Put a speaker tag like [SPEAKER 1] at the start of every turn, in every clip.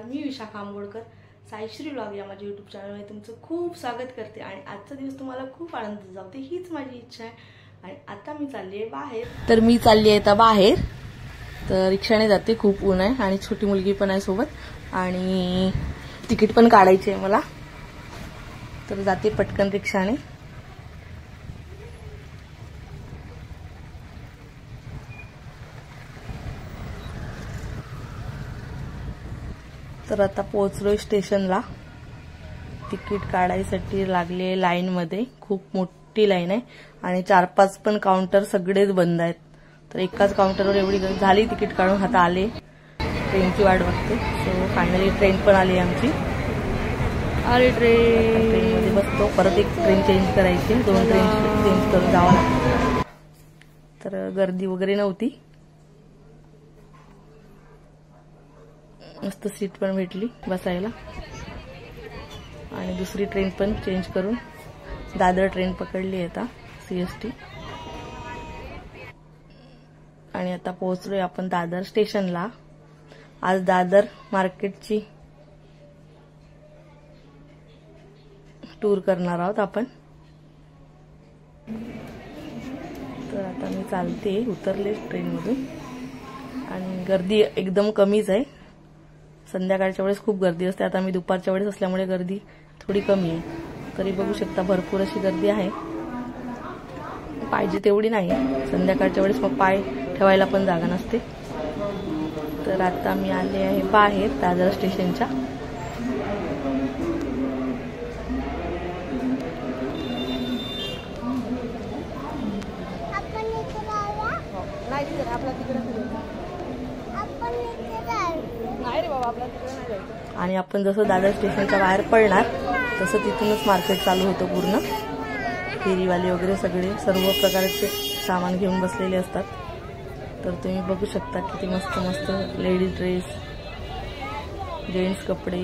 [SPEAKER 1] नमस्कार, मी विशाखा आंबोडकर साईश्री व्लॉग या माझ्या यूट्यूब चॅनलमध्ये तुमचं खूप स्वागत करते आणि आजचा दिवस तुम्हाला खूप आनंद जाऊ दे हीच माझी इच्छा आहे। आणि आता मी चालली आहे बाहेर, तर मी चालली आहे आता बाहेर, तर रिक्षाने जाते, खूप ऊन आहे आणि छोटी मुलगी पण आहे सोबत आणि तिकीट पण काढायचे आहे मला, तर जाते पटकन रिक्षाने। तर आता पोहोचलोय स्टेशनला, तिकीट काढायसाठी लागले लाईन मध्ये, खूप मोठी लाईन आहे आणि 4-5 पण काउंटर सगळेच बंद आहेत। तर एकाच काउंटरवर एवढी गर्दी झाली, तिकीट काढून आता आले, ट्रेनची वाट बघते। सो फायनली ट्रेन पण आली आमची, आली ट्रेन मध्ये बसतो, परत एक ट्रेन चेंज करायची, 2 ट्रेन चेंज करून जावं लागतं। तर गर्दी वगैरे नव्हती, मस्त सीट पण भेटली बसायला आणि दुसरी ट्रेन पण चेंज करून दादर ट्रेन पकडली आता CST। आणि आता पोहोचलोय आपण दादर स्टेशनला। आज दादर मार्केटची टूर करणार आहोत आपण। तर आता मी चालते, उतरले ट्रेन मधून आणि गर्दी एकदम कमीच आहे, संध्याकाळच्या वेळेस खूप गर्दी असते, आता मी दुपारच्या वेळेस असल्यामुळे गर्दी थोडी कमी आहे, तरी बघू शकता भरपूर अशी गर्दी आहे, पाहिजे तेवढी नाही, संध्याकाळच्या वेळेस मग पाय ठेवायला पण जागा नसते। तर आता मी आले आहे बाहेर दादर स्टेशनच्या, आणि आपण जसं दादर स्टेशनच्या बाहेर पडणार तसं तिथूनच मार्केट चालू होतं पूर्ण, फेरीवाले वगैरे सगळे सर्व प्रकारचे सामान घेऊन बसलेले असतात। तर तुम्ही बघू शकता किती मस्त मस्त लेडीज ड्रेस, जेंट्स कपडे,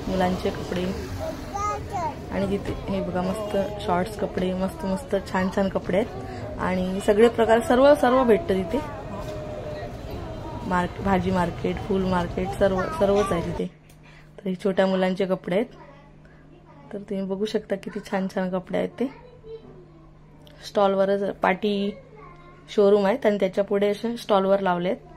[SPEAKER 1] मुलांचे कपडे आणि तिथे हे बघा मस्त शॉर्ट्स कपडे, मस्त मस्त छान छान कपडे आहेत आणि सगळे प्रकार सर्व भेटतं तिथे। भाजी मार्केट, फूल मार्केट, सर्वच आहे तिथे। तर हे छोट्या मुलांचे कपडे आहेत, तर तुम्ही बघू शकता किती छान छान कपडे आहेत ते। स्टॉलवरच पाटी शोरूम आहेत आणि त्याच्या पुढे असे स्टॉलवर लावले आहेत।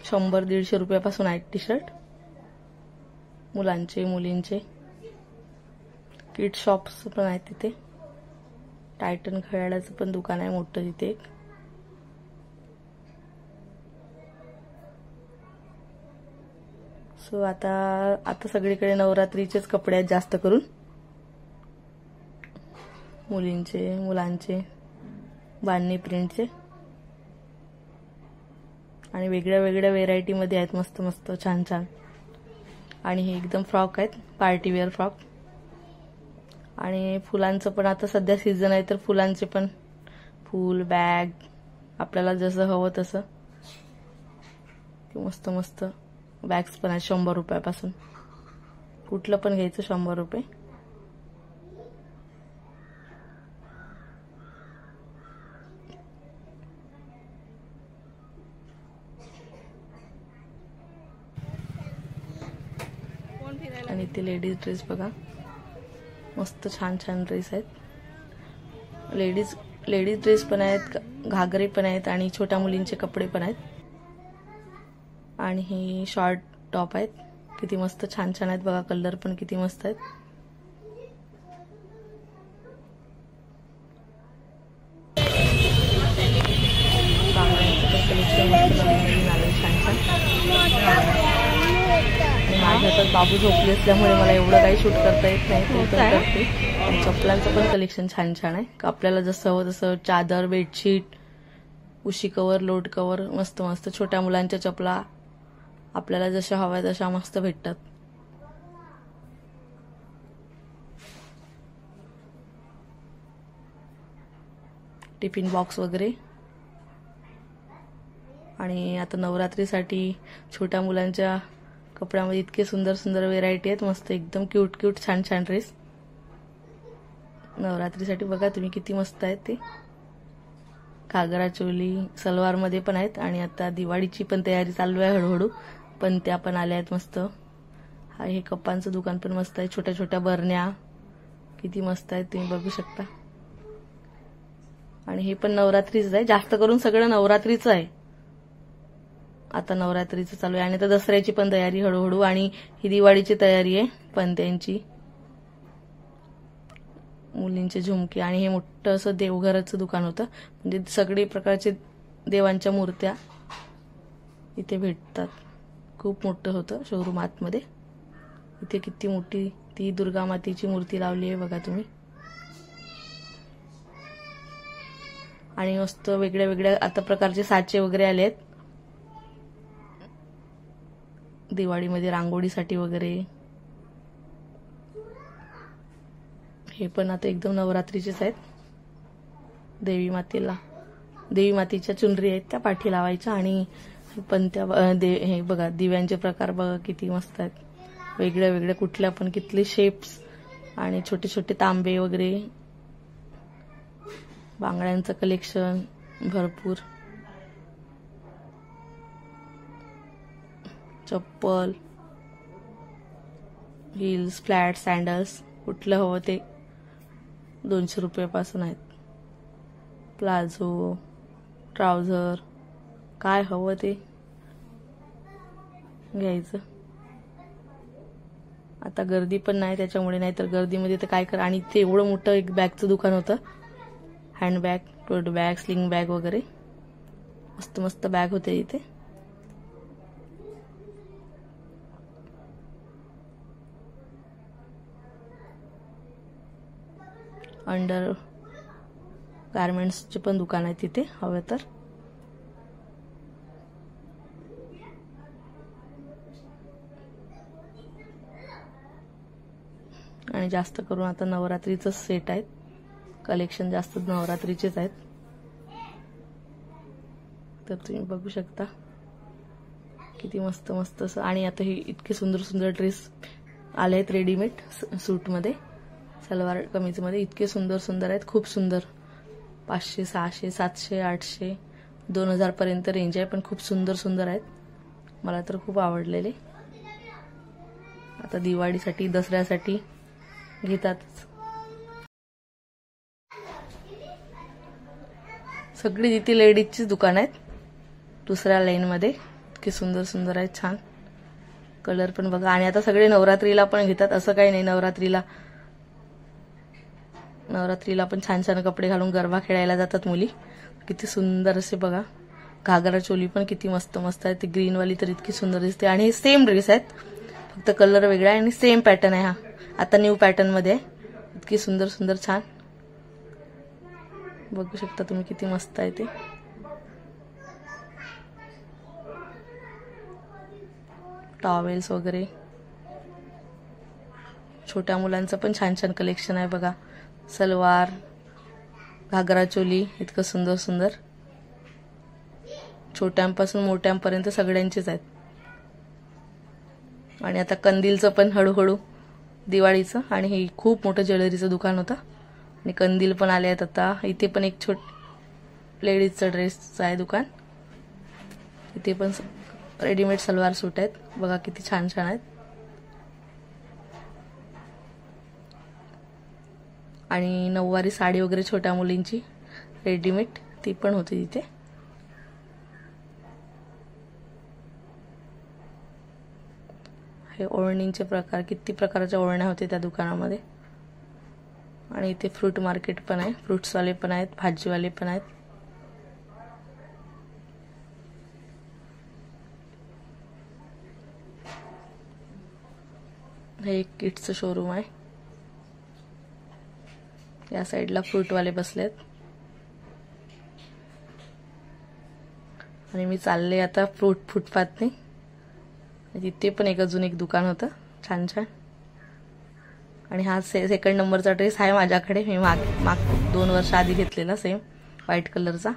[SPEAKER 1] ₹100-150 पासून आहेत टी शर्ट, मुलांचे मुलींचे। किड शॉप्स पण आहेत तिथे, टायटन खिळ्याचं पण दुकान आहे मोठं तिथे एक। सो आता सगळीकडे नवरात्रीचेच कपडे आहेत जास्त करून, मुलींचे मुलांचे, बांधणी प्रिंटचे आणि वेगळ्या वेगळ्या व्हेरायटी मध्ये आहेत, मस्त मस्त छान छान। आणि हे एकदम फ्रॉक आहेत, पार्टी वेअर फ्रॉक। आणि फुलांचं पण आता सध्या सीझन आहे, तर फुलांचे पण फूल, बॅग, आपल्याला जसं हवं तसं मस्त मस्त बॅग्स पण आहेत ₹100 पासून, कुठलं पण घ्यायचं ₹100। आणि ते लेडीज ड्रेस बघा, मस्त छान छान ड्रेस आहेत, लेडीज ड्रेस पण आहेत, घागरे पण आहेत आणि छोट्या मुलींचे कपडे पण आहेत। आणि हे शॉर्ट टॉप आहेत, किती मस्त छान छान आहेत बघा, कलर पण किती मस्त आहेत। बांगड्यांचं पण कलेक्शन मस्त नवीन आले छान छान। माझ्या हातात बाबू झोपले असल्यामुळे मला एवढं काही शूट करता येत नाही, ते पण करते। आणि चपलांचं पण कलेक्शन छान छान आहे, आपल्याला जसं हवं तसं, चादर, बेडशीट, उशी कवर, लोड कवर, मस्त मस्त छोट्या मुलांच्या चपला आपल्याला जशा हव्या तशा मस्त भेटतात। टिफिन बॉक्स वगैरे, आणि आता नवरात्रीसाठी छोट्या मुलांच्या कपड्यामध्ये इतके सुंदर सुंदर व्हेरायटी आहेत, मस्त एकदम क्यूट छान छान ड्रेस। नवरात्रीसाठी बघा तुम्ही किती मस्त आहेत ते. घागरा चोली सलवार मध्ये पण आहेत आणि आता दिवाळीची पण तयारी चालू आहे हळूहळू, पण त्या पण आल्या आहेत मस्त. हे कप्पांचं दुकान पण मस्त आहे, छोट्या छोट्या बरण्या किती मस्त आहेत तुम्ही बघू शकता. आणि हे पण नवरात्रीच आहे, जास्त करून सगळं नवरात्रीचं आहे. आता नवरात्रीचं चालू आहे आणि आता दसऱ्याची पण तयारी हळूहळू, आणि ही दिवाळीची तयारी आहे पणत्यांची. मुलींचे झुमके, आणि हे मोठं असं देवघराचं दुकान होतं, म्हणजे सगळे प्रकारचे देवांच्या मूर्त्या इथे भेटतात. खूप मोठं होतं शोरूम आतमध्ये. इथे किती मोठी ती दुर्गा मातेची मूर्ती लावली आहे बघा तुम्ही. आणि मस्त वेगळ्या वेगळ्या आता प्रकारचे साचे वगैरे आले आहेत दिवाळीमध्ये रांगोळीसाठी वगैरे. हे पण आता एकदम नवरात्रीचेच आहेत. देवी मातेच्या चुनरी आहेत त्या पाठी लावायच्या. आणि पण त्या हे बघा दिव्यांचे प्रकार बघा किती मस्त आहेत, वेगळ्या वेगळ्या कुठल्या पण कितले शेप्स, आणि छोटे छोटे तांबे वगैरे. बांगड्यांचं कलेक्शन भरपूर. चप्पल, हिल्स, फ्लॅट, सँडल्स कुठलं हवं ते 200 रुपयापासून आहेत. प्लाझो, ट्राउझर, काय हवं ते घ्यायचं. आता गर्दी पण नाही त्याच्यामुळे, नाही तर गर्दीमध्ये तर काय आणि ते एवढं मोठं एक बॅगचं दुकान होतं, हँडबॅग, टोट बॅग, स्लिंग बॅग वगैरे मस्त मस्त बॅग होते इथे. अंडर गारमेंट्सचे पण दुकान आहे तिथे हवे तर. आणि जास्त करून आता नवरात्रीचं सेट आहेत, कलेक्शन जास्त नवरात्रीचेच आहेत. तर तुम्ही बघू शकता किती मस्त मस्त असं. आणि आता हे इतके सुंदर सुंदर ड्रेस आले आहेत रेडीमेड सूटमध्ये, सलवार कमीजमध्ये. इतके सुंदर सुंदर आहेत, खूप सुंदर. 500, 600, 700, 800, 2000 पर्यंत रेंज आहे, पण खूप सुंदर सुंदर आहेत. मला तर खूप आवडलेले. आता दिवाळीसाठी दसऱ्यासाठी घेतातच. सगळी तिथे लेडीजची दुकान आहेत दुसऱ्या लाईनमध्ये. इतके सुंदर सुंदर आहेत, छान कलर पण बघा. आणि आता सगळे नवरात्रीला पण घेतात, असं काही नाही. नवरात्रीला पण छान छान कपडे घालून गरबा खेळायला जातात मुली. किती सुंदर असे बघा. घागरा चोली पण किती मस्त मस्त आहे. ती ग्रीनवाली तर इतकी सुंदर दिसते. आणि सेम ड्रेस आहेत, फक्त कलर वेगळा आहे आणि सेम पॅटर्न आहे. हा आता न्यू पॅटर्न मध्ये आहे. इतकी सुंदर सुंदर छान बघू शकता तुम्ही किती मस्त आहे ते. टॉवेल्स वगैरे, छोट्या मुलांचं पण छान छान कलेक्शन आहे बघा. सलवार, घागरा चोली इतकं सुंदर सुंदर. छोट्यांपासून मोठ्यांपर्यंत सगळ्यांचेच आहेत. आणि आता कंदीलचं पण हळूहळू दिवाळीचं. आणि हे खूप मोठं ज्वेलरीचं दुकान होतं आणि कंदील पण आले आहेत आता. इथे पण एक लेडीजचं ड्रेसचं आहे दुकान. इथे पण रेडीमेड सलवार सूट आहेत बघा किती छान छान आहेत. आणि नऊवारी साडी वगैरे छोट्या मुलींची रेडीमेड ती पण होती तिथे. हे ओढणींचे प्रकार, किती प्रकारच्या ओढण्या होते त्या दुकानामध्ये. आणि इथे फ्रूट मार्केट पण आहे, फ्रुट्सवाले पण आहेत, भाजीवाले पण आहेत. हे एक किड्सचं शोरूम आहे. या साईडला फ्रूटवाले बसलेत. आणि मी चालले आता फुटपाथने. तिथे पण अजून एक दुकान होतं छान छान. आणि हा सेकंड नंबरचा ड्रेस आहे माझ्याकडे. मी माग 2 वर्ष आधी घेतलेला सेम व्हाईट कलरचा.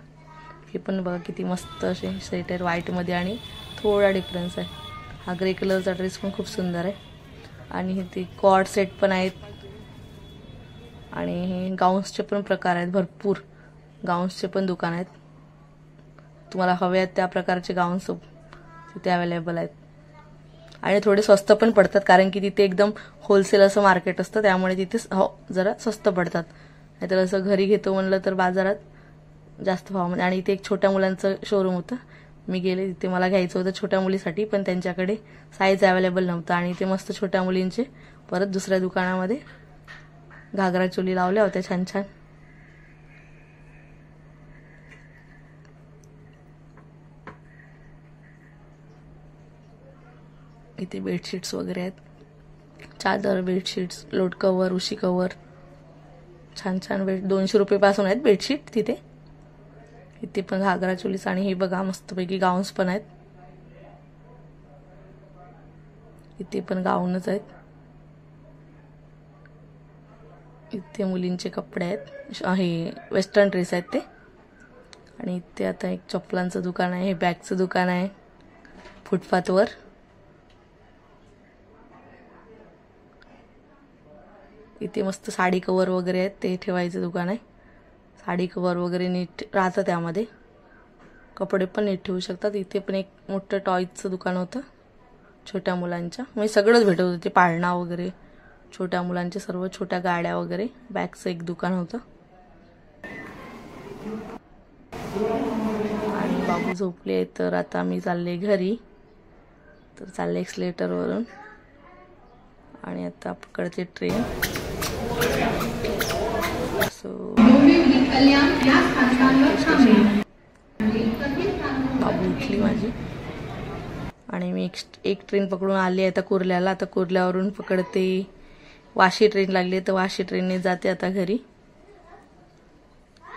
[SPEAKER 1] हे पण बघा किती मस्त असे सेट आहे व्हाईटमध्ये आणि थोडा डिफरन्स आहे. हा ग्रे कलरचा ड्रेस पण खूप सुंदर आहे. आणि ते कॉर्ड सेट पण आहेत. आणि हे गाऊन्सचे पण प्रकार आहेत, भरपूर गाऊन्सचे पण दुकान आहेत. तुम्हाला हवे आहेत त्या प्रकारचे गाऊन्स तिथे अवेलेबल आहेत. आणि थोडे स्वस्त पण पडतात, कारण की तिथे एकदम होलसेल असं मार्केट असतं, त्यामुळे तिथे जरा स्वस्त पडतात. नाहीतर असं घरी घेतो म्हणलं तर बाजारात जास्त भावामध्ये. आणि इथे एक छोट्या मुलांचं शोरूम होतं, मी गेले तिथे. मला घ्यायचं होतं छोट्या मुलीसाठी, पण त्यांच्याकडे साईज अवेलेबल नव्हतं. आणि ते मस्त छोट्या मुलींचे परत दुसऱ्या दुकानामध्ये घागरा चोली लावल्या होत्या छान छान. इथे बेडशीट्स वगैरे आहेत, चादर, बेडशीट्स, लोट कवर, उशी कवर, छान छान 200 रुपये पासून आहेत बेडशीट तिथे. इथे पण घागरा चोलीस. आणि हे बघा मस्तपैकी गाऊन्स पण आहेत. इथे पण गाऊनच आहेत. इथे मुलींचे कपडे आहेत, हे वेस्टर्न ड्रेस आहेत ते. आणि इथे आता एक चप्पलांचं दुकान आहे, हे बॅगचं दुकान आहे फुटपाथवर. इथे मस्त साडी कवर वगैरे आहेत, ते ठेवायचं दुकान आहे. साडी कवर वगैरे नीट राहतं त्यामध्ये, कपडे पण नीट ठेवू शकतात. इथे पण एक मोठं टॉयचं दुकान होतं छोट्या मुलांच्या, म्हणजे सगळंच भेटत होतं ते, पाळणा वगैरे, छोट्या मुलांचे सर्व, छोट्या गाड्या वगैरे. बॅगचं एक दुकान होतं. आणि बाबू झोपले, तर आता मी चालले घरी. तर चालले एक्सलेटरवरून आणि आता पकडते ट्रेन. बाबू उठली माझी आणि मी एक ट्रेन पकडून आली आहे आता कुर्ल्याला. आता कुर्ल्यावरून पकडते वाशी ट्रेन लागली, तर वाशी ट्रेनने जाते आता घरी.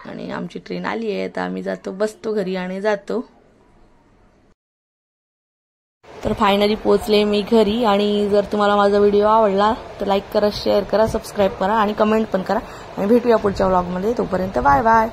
[SPEAKER 1] आणि आमची ट्रेन आली आहे, आता आम्ही जातो, बसतो घरी आणि जातो. तर फायनली पोहोचले मी घरी. आणि जर तुम्हाला माझा व्हिडिओ आवडला तर लाईक करा, शेअर करा, सबस्क्राईब करा आणि कमेंट पण करा. आणि भेटूया पुढच्या व्लॉगमध्ये. तोपर्यंत बाय बाय.